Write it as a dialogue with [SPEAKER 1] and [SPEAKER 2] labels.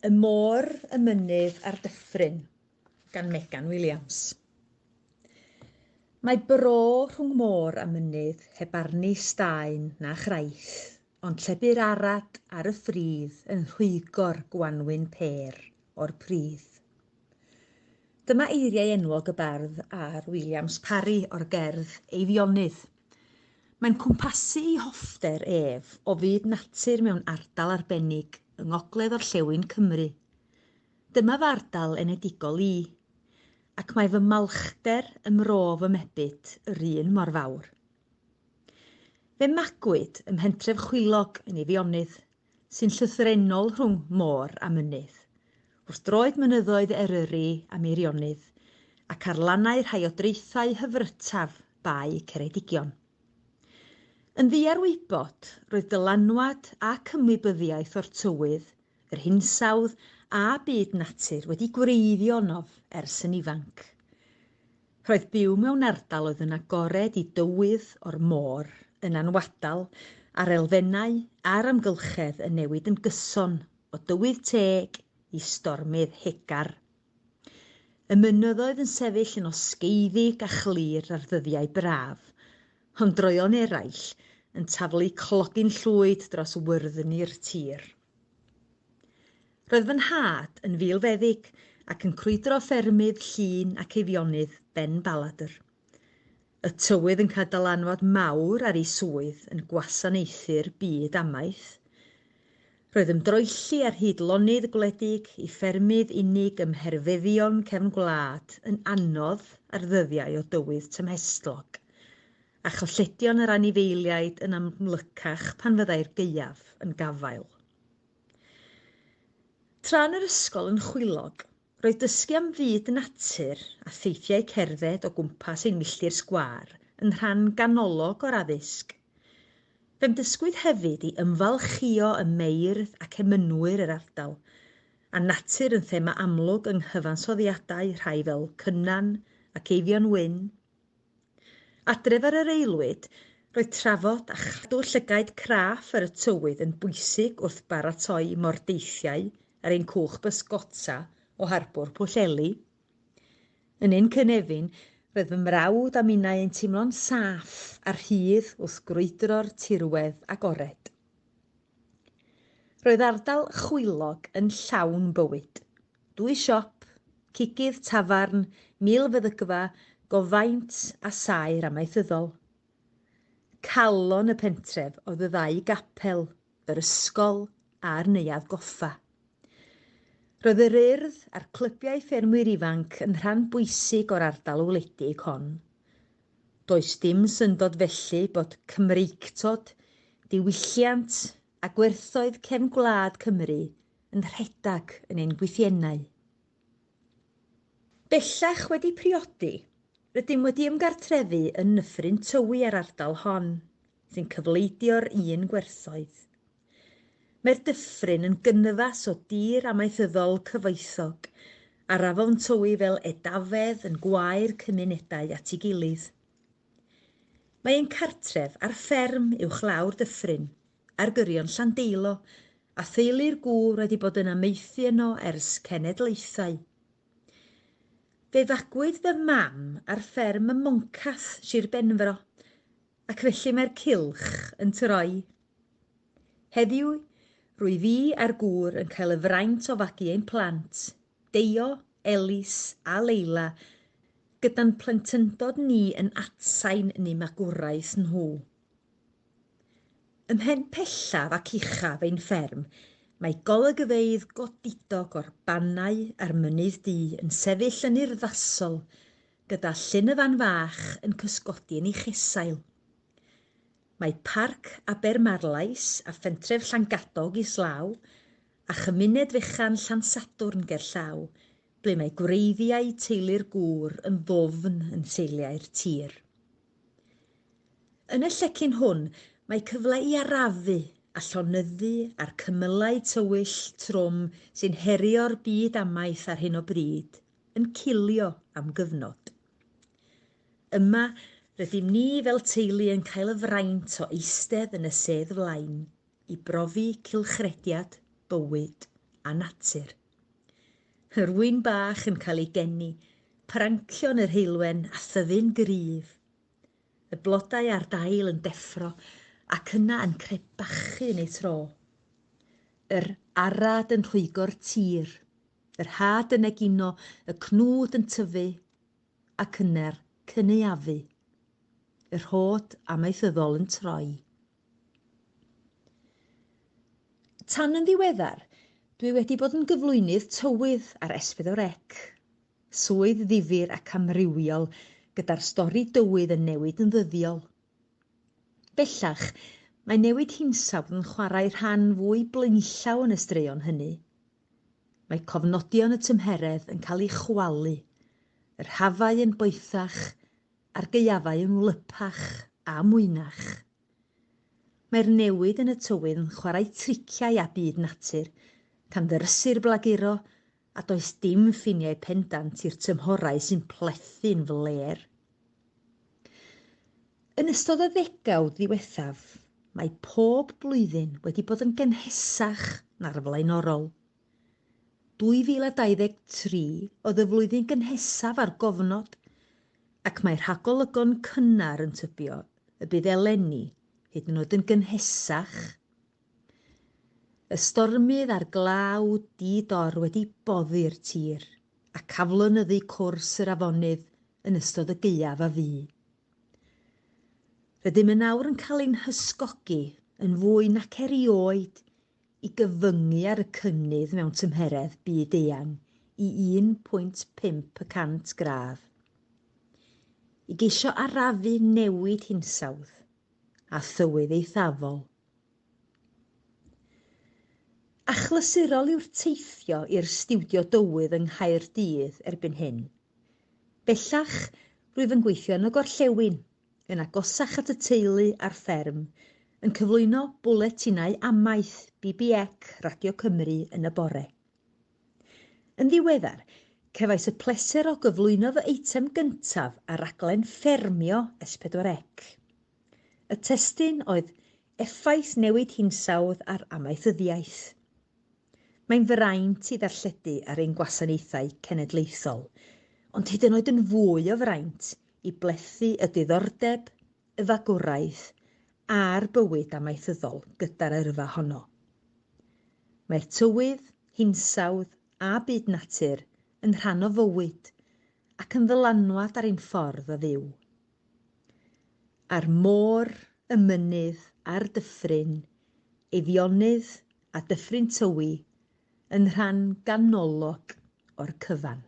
[SPEAKER 1] Y môr, y mynydd a'r dyffryn gan Megan Williams. Mae bro rhwng môr a mynydd heb arni staen na chraith, ond llebu'r arad ar y ffridd yn rhwygo'r gwanwyn per o'r pridd. Dyma eiriau enwog y bardd ar Williams Parry o'r gerdd Eifionydd. Mae'n cwmpasu ei hoffter ef o fyd natur mewn ardal arbennig yng ngogledd orllewin Cymru. Dyma fy ardal enedigol i, ac mae fy malchder ymro fy mebyd yr un mor fawr. Fe magwyd ym mhentref Chwilog yn Eifionydd, sy'n llythrennol rhwng môr a mynydd, wrth droed mynyddoedd Eryri a Meirionnydd, ac ar lannau rhai o draethau hyfrytaf bai Ceredigion. Yn ddiarwybod, roedd dylanwad a cymwybyddiaeth o'r tywydd, yr hinsawdd a byd natur wedi gwreiddio nof ers yn ifanc. Roedd byw mewn ardal oedd yn agored i dywydd o'r môr yn anwadal a'r elfennau a'r amgylchedd yn newid yn gyson o dywydd teg i stormydd hegar. Y mynyddoedd yn sefyll yn osgeiddig a chlir ar ddyddiau braf, ond droeon eraill yn taflu clogin llwyd dros wyrddni'r tir. Roedd fy nhad yn filfeddyg ac yn crwydro ffermydd Llŷn ac Eifionydd ben Baladr. Y tywydd yn cael dylanwad mawr ar ei swydd yn gwasanaethu'r byd amaeth. Roedd ymdroelli ar hyd lonydd gwledig i ffermydd unig ym Mherfeddion cefn gwlad yn anodd ar ddyddiau o dywydd tymhestlog, a cholledion yr anifeiliaid yn amlycach pan fyddai'r gaeaf yn gafael. Tra yn yr ysgol yn Chwilog, roedd dysgu am fyd natur a theithiau cerdded o gwmpas ein milltir sgwâr yn rhan ganolog o'r addysg. Fe'n dysgwyd hefyd i ymfalchio y meirdd ac emynwyr yr ardal, a natur yn thema amlwg yng nghyfansoddiadau rhai fel Cynan ac Eifion Wyn. Adref ar yr eilwyd, roedd trafod a chadw llygaid craff ar y tywydd yn bwysig wrth baratoi mordeithiau ar ein cwch bysgota o harbwr Pwllheli. Yn ein cynefin, roedd fy mrawd a minnau yn teimlo'n saff ar hyd wrth grwydro'r tirwedd agored. Roedd ardal Chwilog yn llawn bywyd. 2 siop, cigydd tafarn, 1000 feddygfa, gofaint a saer amaethyddol. Calon y pentref oedd y 2 gapel, yr ysgol a'r neuadd goffa. Roedd yr urdd a'r clybiau ffermwyr ifanc yn rhan bwysig o'r ardal wledig hon. Does dim syndod felly bod Cymreictod, diwylliant a gwerthoedd cefn gwlad Cymru yn rhedag yn ein gweithiennau. Bellach wedi priodi, rydym wedi ymgartrefu yn Dyffryn Tywi ar ardal hon, sy'n cyfleidio'r un gwerthoedd. Mae'r dyffryn yn gynnyfas o dir amaethyddol cyfoethog, a'r afon tywi fel edafedd yn gwair cymunedau at ei gilydd. Mae ein cartref ar fferm uwchlaw'r dyffryn, ar gyrion Llandeilo, a theulu'r gŵr wedi bod yn amaethu yno ers cenedlaethau. Fe fagwyd fy mam ar fferm y Moncath, Sir Benfro, ac felly mae'r cylch yn troi. Heddiw, rwy fi a'r gŵr yn cael y fraint o fagu ein plant, Deio, Elis a Leila, gyda'n plentyndod ni yn atsain yn ei magwraeth nhw. Ym mhen pellaf ac uchaf ein fferm, mae golygfeydd godidog o'r bannau a'r mynydd du yn sefyll yn urddasol, gyda llyn y fan fach yn cysgodi yn ei chesail. Mae parc Abermarlais a phentref Llangadog islaw a chymuned fechan Llansadwrn gerllaw, ble mae gwreiddiau teulu'r gŵr yn ddofn yn seiliau'r tir. Yn y llecyn hwn, mae cyfle i arafu a llonyddu a'r cymylau tywyll trwm sy'n herio'r byd amaeth ar hyn o bryd yn cilio am gyfnod. Yma, rydym ni fel teulu yn cael y fraint o eistedd yn y sedd flaen i brofi cylchrediad bywyd a natur. Yr wyn bach yn cael ei geni, prancio yn yr heilwen a thyfu'n gryf. Y blodau ar dail yn deffro ac yna yn crebachu yn ei tro. Yr arad yn rhwygo'r tir, yr had yn egino, y cnwd yn tyfu ac yna'r cynaeafu. Yr hod amaethyddol yn troi. Tan yn ddiweddar, dwi wedi bod yn gyflwynydd tywydd ar S4C. Swydd ddifyr ac amrywiol gyda'r stori dywydd yn newid yn ddyddiol. Bellach, mae newid hinsawdd yn chwarae rhan fwy blaenllaw yn y straeon hynny. Mae cofnodion y tymheredd yn cael eu chwalu, yr hafau yn boethach a'r gaeafau yn wlypach a mwynach. Mae'r newid yn y tywydd yn chwarae triciau a byd natur, can ddyrsu'r blaguro a does dim ffiniau pendant i'r tymhorau sy'n plethu'n fler. Yn ystod y ddegawd ddiwethaf, mae pob blwyddyn wedi bod yn gynhesach na'r flaenorol. 2023 oedd y flwyddyn gynhesaf ar gofnod, ac mae'r rhagolygon cynnar yn tybio y bydd eleni hyd yn oed yn gynhesach. Y stormydd a'r glaw di-dor wedi boddi'r tir a caflonyddu cwrs yr afonydd yn ystod y gaeaf a fu. Rydym yn awr yn cael ein hysgogi yn fwy nac erioed i gyfyngu ar y cynnydd mewn tymheredd byd eang i 1.5 gradd. I geisio arafu newid hinsawdd a thywydd eithafol. Achlysurol yw'r teithio i'r stiwdio dywydd yng Nghaerdydd erbyn hyn. Bellach, rwyf yn gweithio yn y gorllewin, yn agosach at y teulu a'r fferm, yn cyflwyno bwletinau amaeth BBC Radio Cymru yn y bore. Yn ddiweddar, cefais y pleser o gyflwyno fy eitem gyntaf ar raglen ffermio S4C. Y testun oedd effaith newid hinsawdd ar amaethyddiaeth. Mae'n fraint i ddarlledu ar ein gwasanaethau cenedlaethol, ond hyd yn oed yn fwy o fraint i blethu y diddordeb, y fagwraeth a'r bywyd amaethyddol gyda'r yrfa honno. Mae'r tywydd, hinsawdd a byd natur yn rhan o fywyd ac yn ddylanwad ar ein ffordd o fyw. A'r môr, y mynydd a'r dyffryn, Eifionydd a dyffryn tywi yn rhan ganolog o'r cyfan.